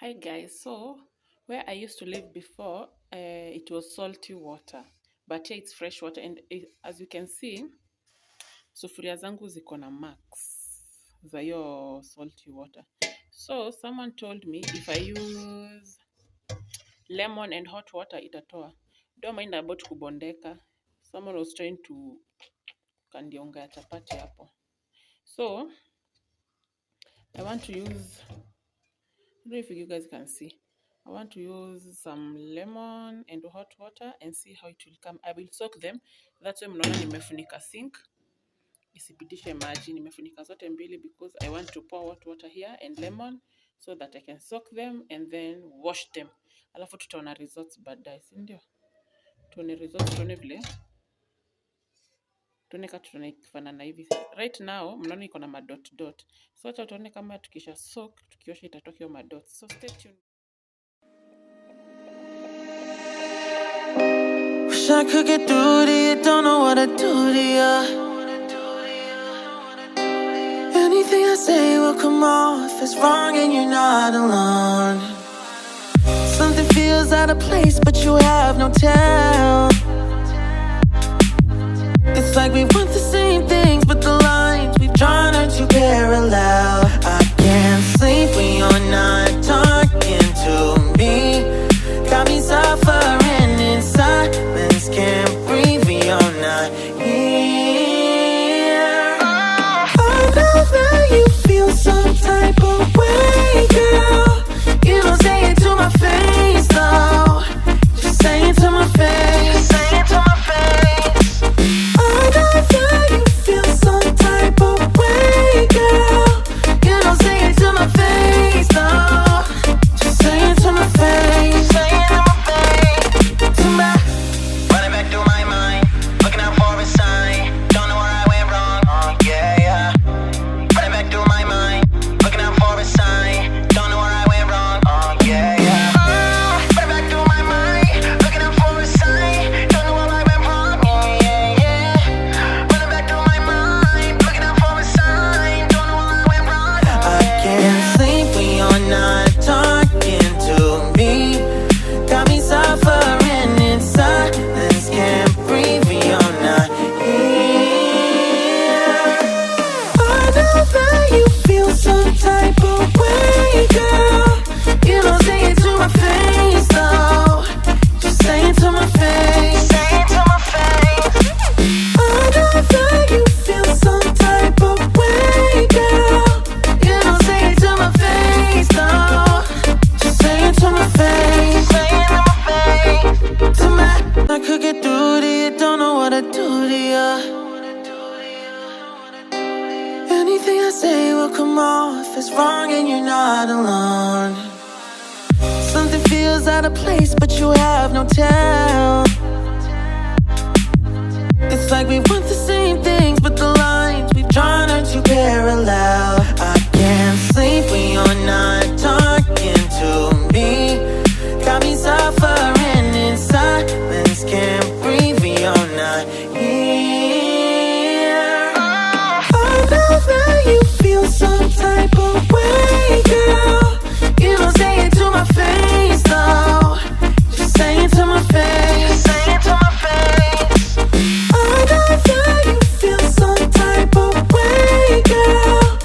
Hi guys, so where I used to live before, it was salty water, but here it's fresh water, and as you can see, sufuria zangu ziko na marks za hiyo salty water. So someone told me if I use lemon and hot water itatoa. Don't mind about kubondeka. Someone was trying to kandionga ya chapati hapo. So I want to use, I don't know if you guys can see. I want to use some lemon and hot water and see how it will come. I will soak them. That's why mnaona nimefunika sink isipitishe maji. Nimefunika zote mbili because I want to pour hot water here and lemon so that I can soak them and then wash them. Alafu tutaona results baadaye, si ndio? Tuone results, tuone vile. Tuone kama tunafanana hivi. Right now mnaona iko na madot dot. So acha tuone kama tukisha soak, tukiosha itatoka hiyo madot. So stay tuned. Wish I could get through to you, don't know what I do to you. Anything I say will come off as wrong and you're not alone. Something feels out of place but you have no tell. It's like we want the same things but the lines we've drawn are too parallel. I can't sleep when you're not talking to me. Got me suffering in silence, can't breathe when you're not here. I know that you feel some type of way, girl. You don't say it to my face, though. Just say it to my face. Say it to my face. I know that you feel some type of way, girl. You don't say it to my face, though. Just say it to my face. Say it to my face. To my running back through my mind, looking out for a sign. Don't know where I went wrong. Yeah, yeah. Running back through my mind, looking out for a sign. Don't know where I went wrong. Yeah, yeah. Running back through my mind, looking out for a sign. Don't know where I went wrong. Yeah, yeah. Running back through my mind, looking out for a sign. Don't know where I went wrong. I can't sleep when you're not talking to me. Got me suffering in silence, can't breathe when you're not here. I know that you feel some type of way, girl. You don't say it to my face, though. Just say it to my face. Say it to my face. I know that you feel some type of way, girl. You don't say it to my face, though. Just say it to my face. Say it to my face. To my, I could get through to you, don't know what I do to you. Anything I say will come off as wrong and you're not alone. Something feels out of place but you have no tell. It's like we want the same things but the lines we've drawn are too parallel. I can't sleep when you're not talking to me. Got me suffering in silence, can't breathe when you're not here. I know that you feel some type of way, girl. You don't say it to my face, though. Just say it to my face. Say it to my face. I know that you feel some type of way, girl.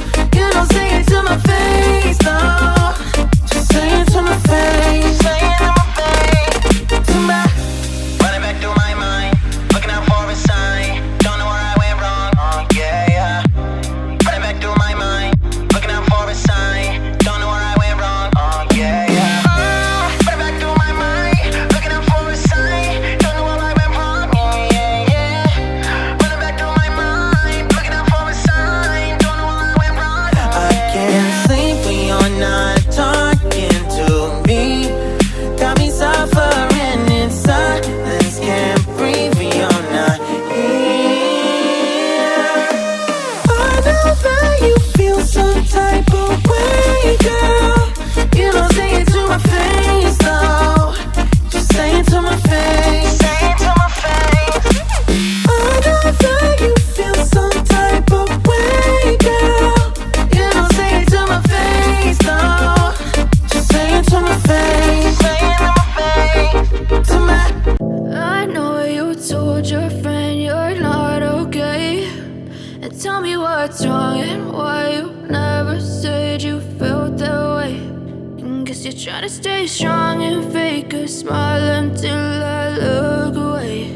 you're trying to stay strong and fake a smile until I look away.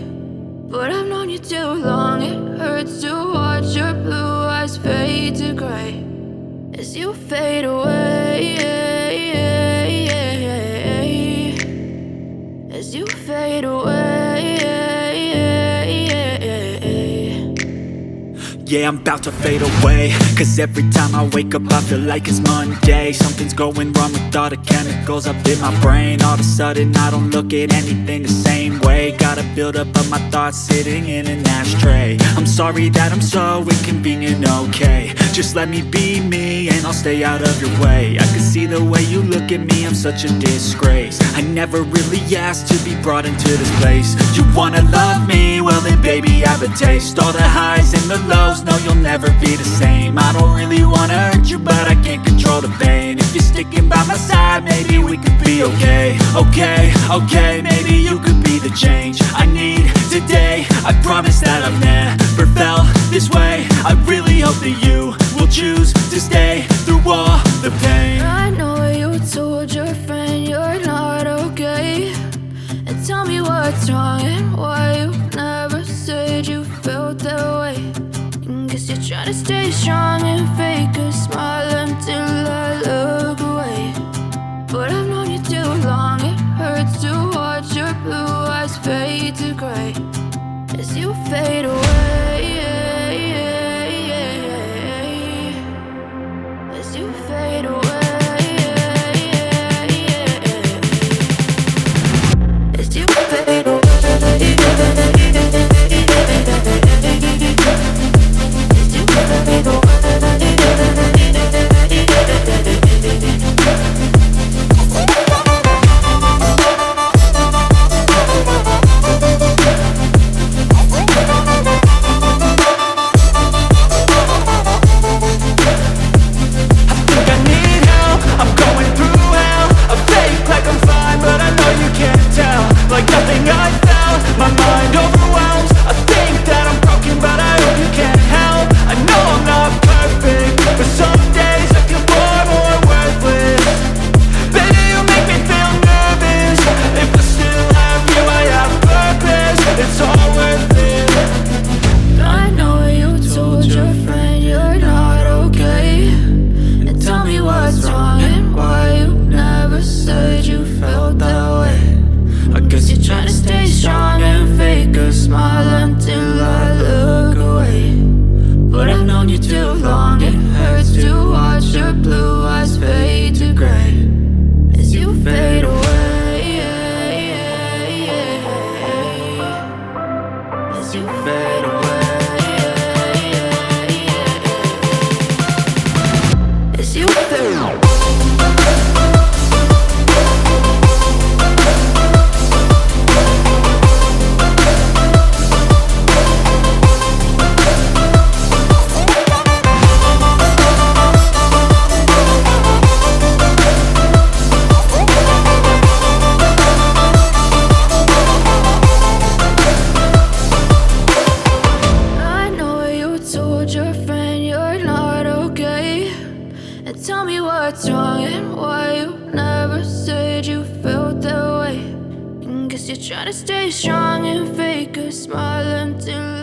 But I've known you too long, it hurts to watch your blue eyes fade to gray as you fade away, as you fade away. Yeah, I'm about to fade away, cause every time I wake up I feel like it's Monday. Something's going wrong with all the chemicals up in my brain. All of a sudden I don't look at anything the same way. Gotta build up of my thoughts sitting in an ashtray. I'm sorry that I'm so inconvenient, okay. Just let me be me and I'll stay out of your way. I can see the way you look at me, I'm such a disgrace. I never really asked to be brought into this place. You wanna love me? Well then baby have a taste. All the highs and the lows, no you'll never be the same. I don't really wanna hurt you but I can't control the pain. If you're sticking by my side maybe we could be okay. Okay, maybe you could be the change I need today. I promise that I've never felt this way. I really hope that you will choose to stay through all the pain. I know you told your friend you're not okay, and tell me what's wrong and why you never said you felt that way. And guess you're trying to stay strong and fake a smile until I look away. But I've known you too long, it hurts to watch your blue eyes fade to gray as you fade away, as you fade away. As you fade away, as you fade away. Like nothing I felt, my mind overwhelms. I think that I'm broken, but I hope you can't help. I know I'm not perfect, but some days I feel far more worthless. Baby, you make me feel nervous. If I still have you, I have purpose. It's all worth it. I know you told your friend you're not okay, and tell me what's wrong and why you never said you felt that way. I guess you're trying to stay strong and fake a smile until I look away. But I've known you too long, it hurts to watch your blue eyes fade to gray as you fade away, as you fade away, as you fade away. Tell me what's wrong and why you never said you felt that way. And guess you're trying to stay strong and fake a smile until